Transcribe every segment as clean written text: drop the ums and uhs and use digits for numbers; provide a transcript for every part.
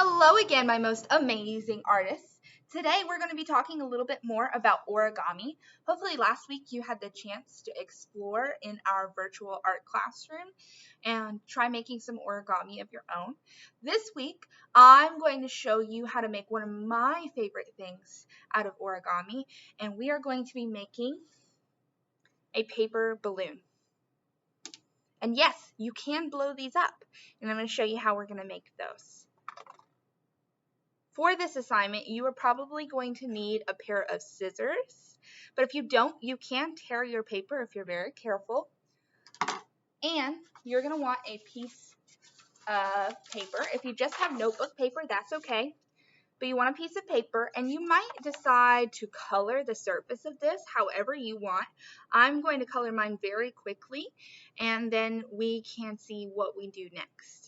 Hello again, my most amazing artists. Today we're going to be talking a little bit more about origami. Hopefully last week you had the chance to explore in our virtual art classroom and try making some origami of your own. This week I'm going to show you how to make one of my favorite things out of origami, and we are going to be making a paper balloon. And yes, you can blow these up, and I'm going to show you how we're going to make those. For this assignment, you are probably going to need a pair of scissors, but if you don't, you can tear your paper if you're very careful. And you're going to want a piece of paper. If you just have notebook paper, that's okay, but you want a piece of paper, and you might decide to color the surface of this however you want. I'm going to color mine very quickly, and then we can see what we do next.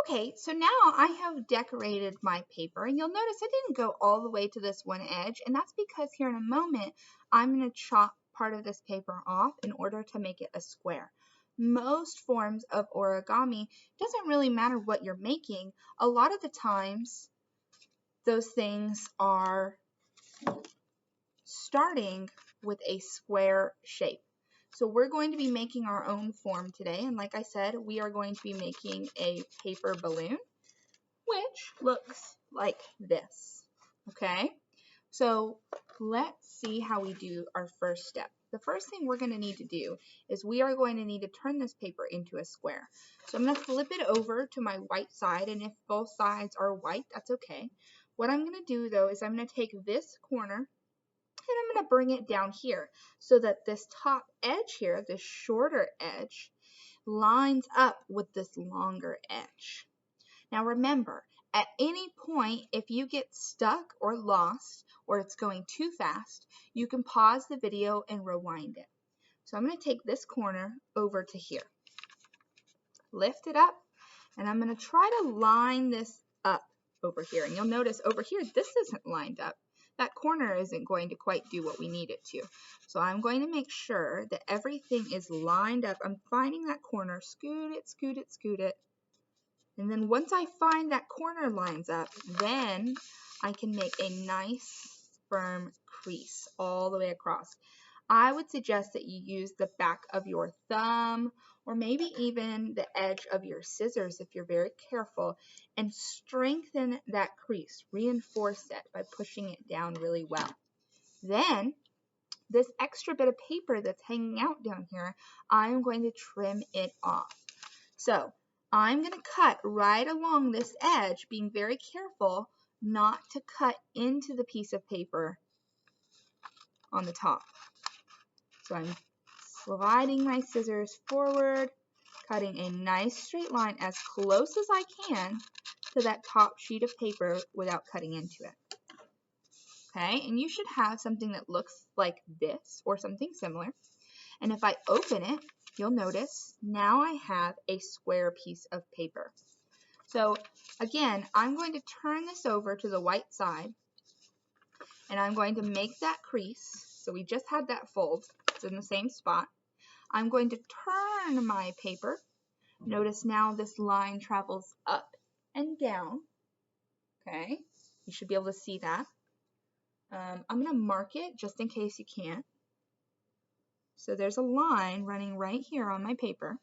Okay, so now I have decorated my paper, and you'll notice I didn't go all the way to this one edge, and that's because here in a moment I'm going to chop part of this paper off in order to make it a square. Most forms of origami, doesn't really matter what you're making. A lot of the times those things are starting with a square shape. So we're going to be making our own form today, and like I said, we are going to be making a paper balloon, which looks like this. Okay, so let's see how we do our first step. The first thing we're going to need to do is we are going to need to turn this paper into a square. So I'm going to flip it over to my white side, and if both sides are white, that's okay. What I'm going to do though is I'm going to take this corner and I'm going to bring it down here so that this top edge here, this shorter edge, lines up with this longer edge. Now remember, at any point, if you get stuck or lost or it's going too fast, you can pause the video and rewind it. So I'm going to take this corner over to here, lift it up, and I'm going to try to line this up over here. And you'll notice over here, this isn't lined up. That corner isn't going to quite do what we need it to. So I'm going to make sure that everything is lined up. I'm finding that corner, scoot it, scoot it, scoot it. And then once I find that corner lines up, then I can make a nice firm crease all the way across. I would suggest that you use the back of your thumb or maybe even the edge of your scissors if you're very careful, and strengthen that crease, reinforce it by pushing it down really well. Then this extra bit of paper that's hanging out down here, I'm going to trim it off. So I'm going to cut right along this edge, being very careful not to cut into the piece of paper on the top. So I'm sliding my scissors forward, cutting a nice straight line as close as I can to that top sheet of paper without cutting into it. Okay, and you should have something that looks like this or something similar. And if I open it, you'll notice now I have a square piece of paper. So again, I'm going to turn this over to the white side, and I'm going to make that crease. So we just had that fold. It's in the same spot. I'm going to turn my paper. Notice now this line travels up and down. Okay, you should be able to see that. I'm going to mark it just in case you can't. So there's a line running right here on my paper.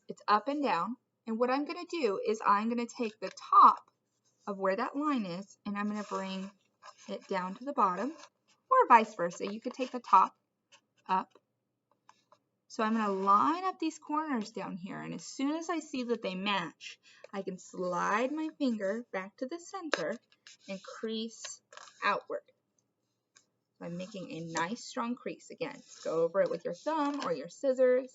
It's up and down. And what I'm going to do is I'm going to take the top of where that line is, and I'm going to bring it down to the bottom, or vice versa. You could take the top up. So I'm going to line up these corners down here, and as soon as I see that they match, I can slide my finger back to the center and crease outward. I'm making a nice strong crease. Again, just go over it with your thumb or your scissors.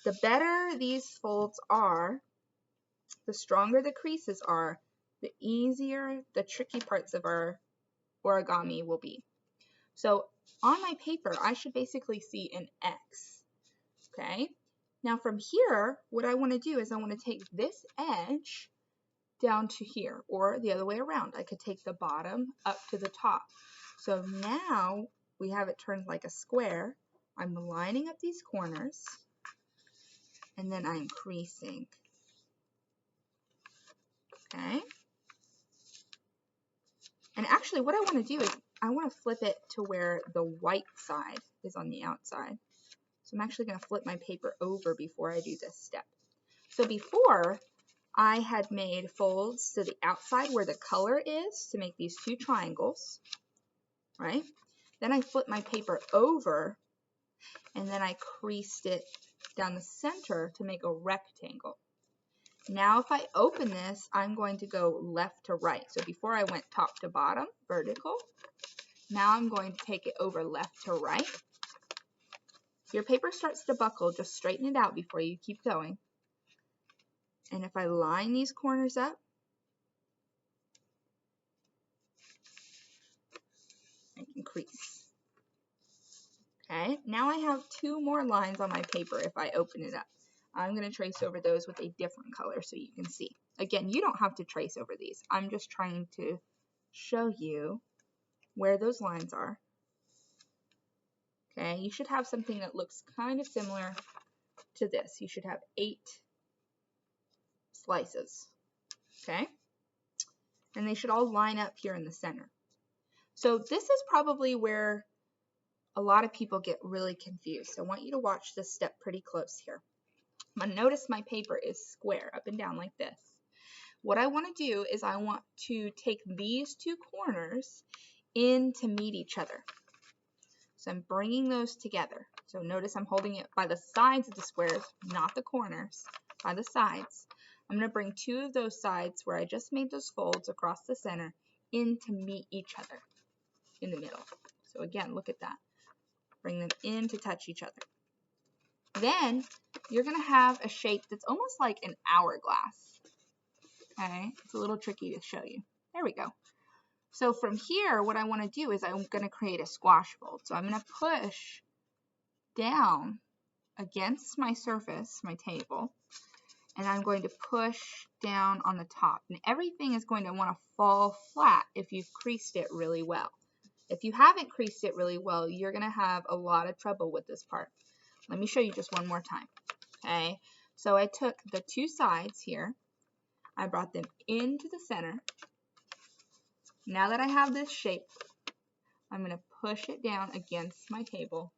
The better these folds are, the stronger the creases are, the easier the tricky parts of our origami will be. So on my paper, I should basically see an X. Okay, now from here, what I want to do is I want to take this edge down to here, or the other way around. I could take the bottom up to the top. So now we have it turned like a square. I'm lining up these corners, and then I'm creasing. Okay. And actually what I want to do is I want to flip it to where the white side is on the outside. So I'm actually going to flip my paper over before I do this step. So before, I had made folds to the outside where the color is to make these two triangles, right? Then I flipped my paper over and then I creased it down the center to make a rectangle. Now if I open this, I'm going to go left to right. So before I went top to bottom, vertical. Now I'm going to take it over left to right. If your paper starts to buckle, just straighten it out before you keep going. And if I line these corners up, I can crease. Okay, now I have two more lines on my paper if I open it up. I'm going to trace over those with a different color so you can see. Again, you don't have to trace over these. I'm just trying to show you where those lines are. Okay, you should have something that looks kind of similar to this. You should have 8 slices. Okay, and they should all line up here in the center. So this is probably where a lot of people get really confused. I want you to watch this step pretty close here. I'm going to notice my paper is square up and down like this. What I want to do is I want to take these two corners in to meet each other. So I'm bringing those together. So notice I'm holding it by the sides of the squares, not the corners, by the sides. I'm going to bring two of those sides where I just made those folds across the center in to meet each other in the middle. So again, look at that. Bring them in to touch each other. Then you're going to have a shape that's almost like an hourglass. Okay, it's a little tricky to show you. There we go. So from here, what I want to do is I'm going to create a squash fold. So I'm going to push down against my surface, my table, and I'm going to push down on the top. And everything is going to want to fall flat if you've creased it really well. If you haven't creased it really well, you're going to have a lot of trouble with this part. Let me show you just one more time. Okay, so I took the two sides here. I brought them into the center. Now that I have this shape, I'm going to push it down against my table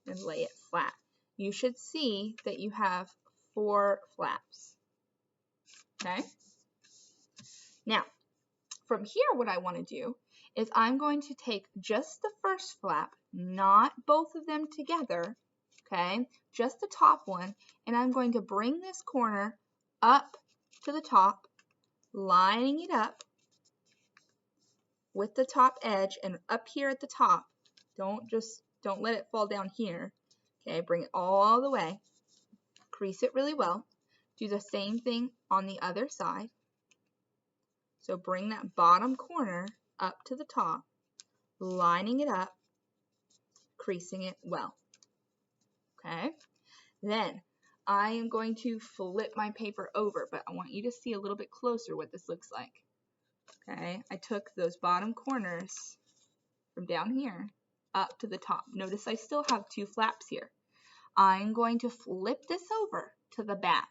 and lay it flat. You should see that you have 4 flaps. Okay? Now, from here, what I want to do is I'm going to take just the first flap, not both of them together, okay? Just the top one, and I'm going to bring this corner up to the top, lining it up with the top edge and up here at the top. Don't let it fall down here. Okay, bring it all the way. Crease it really well. Do the same thing on the other side. So bring that bottom corner up to the top, lining it up, creasing it well. Okay, then I am going to flip my paper over, but I want you to see a little bit closer what this looks like. Okay, I took those bottom corners from down here up to the top. Notice I still have 2 flaps here. I'm going to flip this over to the back,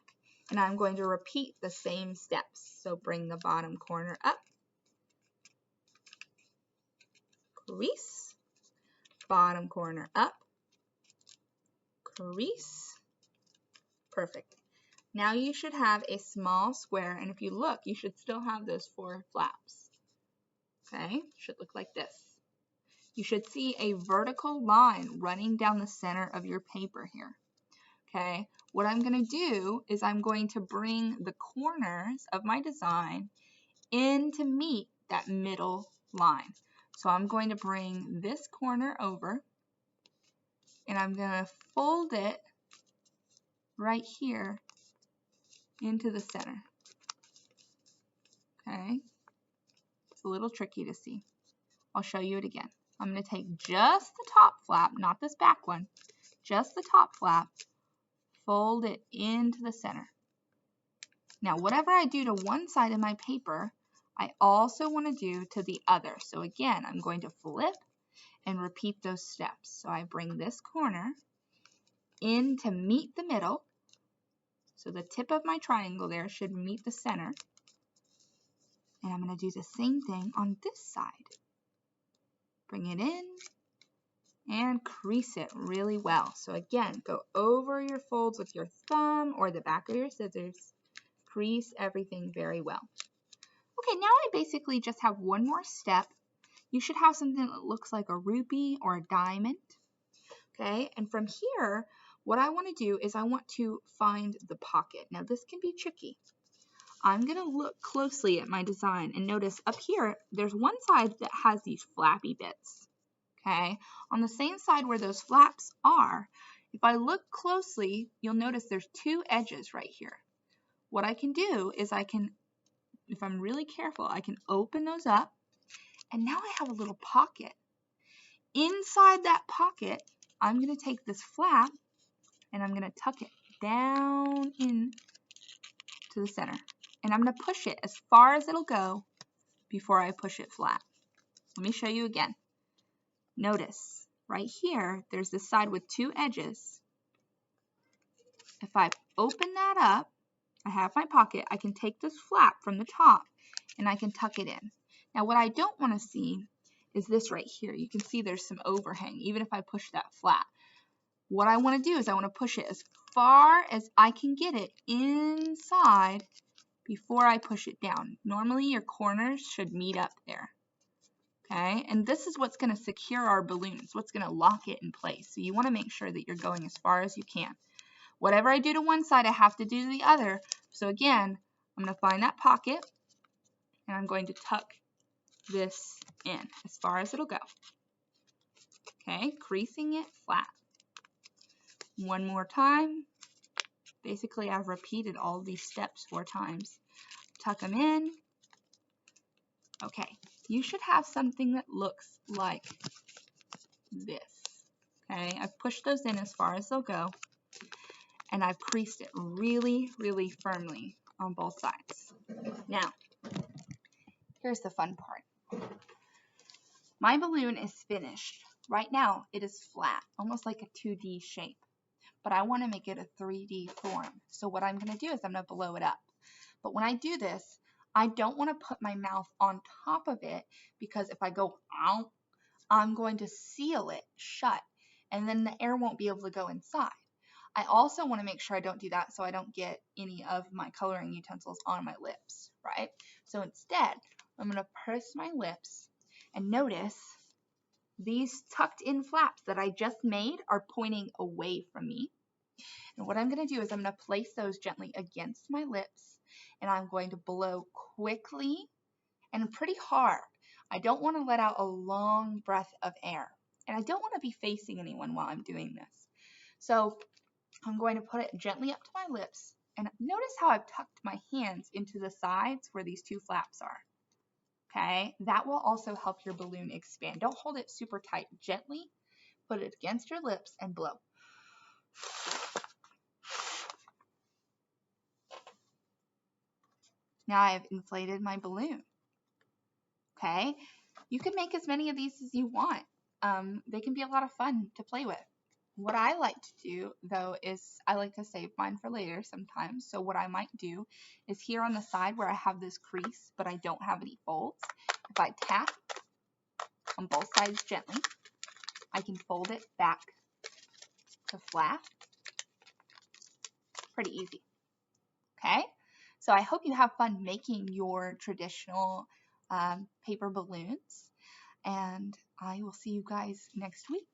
and I'm going to repeat the same steps. So bring the bottom corner up, crease, bottom corner up, crease. Perfect. Now you should have a small square, and if you look, you should still have those 4 flaps. Okay, should look like this. You should see a vertical line running down the center of your paper here. Okay, what I'm going to do is I'm going to bring the corners of my design in to meet that middle line. So I'm going to bring this corner over, and I'm going to fold it right here into the center. Okay, it's a little tricky to see. I'll show you it again. I'm going to take just the top flap, not this back one, just the top flap, fold it into the center. Now, whatever I do to one side of my paper, I also want to do to the other. So again, I'm going to flip and repeat those steps. So I bring this corner in to meet the middle, So the tip of my triangle there should meet the center. And I'm going to do the same thing on this side. Bring it in and crease it really well. So again, go over your folds with your thumb or the back of your scissors. Crease everything very well. Okay, now I basically just have one more step. You should have something that looks like a rupee or a diamond. Okay, and from here, what I want to do is I want to find the pocket. Now this can be tricky. I'm going to look closely at my design and notice up here, there's one side that has these flappy bits. Okay, on the same side where those flaps are, if I look closely, you'll notice there's two edges right here. What I can do is I can, if I'm really careful, I can open those up, and now I have a little pocket. Inside that pocket, I'm going to take this flap and I'm going to tuck it down in to the center. And I'm going to push it as far as it'll go before I push it flat. Let me show you again. Notice right here, there's this side with two edges. If I open that up, I have my pocket. I can take this flap from the top and I can tuck it in. Now what I don't want to see is this right here. You can see there's some overhang, even if I push that flat. What I want to do is I want to push it as far as I can get it inside before I push it down. Normally your corners should meet up there. Okay, and this is what's going to secure our balloons, what's going to lock it in place. So you want to make sure that you're going as far as you can. Whatever I do to one side, I have to do to the other. So again, I'm going to find that pocket and I'm going to tuck this in as far as it'll go. Okay, creasing it flat. One more time. Basically, I've repeated all these steps 4 times. Tuck them in. Okay, you should have something that looks like this. Okay, I've pushed those in as far as they'll go, and I've creased it really, really firmly on both sides. Now, here's the fun part. My balloon is finished. Right now, it is flat, almost like a 2D shape, but I want to make it a 3D form. So what I'm going to do is I'm going to blow it up. But when I do this, I don't want to put my mouth on top of it, because if I go out, I'm going to seal it shut, and then the air won't be able to go inside. I also want to make sure I don't do that so I don't get any of my coloring utensils on my lips, right? So instead, I'm going to purse my lips, and notice these tucked in flaps that I just made are pointing away from me. And what I'm going to do is I'm going to place those gently against my lips, and I'm going to blow quickly and pretty hard. I don't want to let out a long breath of air, and I don't want to be facing anyone while I'm doing this. So I'm going to put it gently up to my lips, and notice how I've tucked my hands into the sides where these two flaps are. Okay, that will also help your balloon expand. Don't hold it super tight. Gently put it against your lips and blow. Now I have inflated my balloon. Okay, you can make as many of these as you want. They can be a lot of fun to play with. What I like to do, though, is I like to save mine for later sometimes. So what I might do is here on the side where I have this crease, but I don't have any folds, if I tap on both sides gently, I can fold it back to flat. Pretty easy. Okay? So I hope you have fun making your traditional paper balloons, and I will see you guys next week.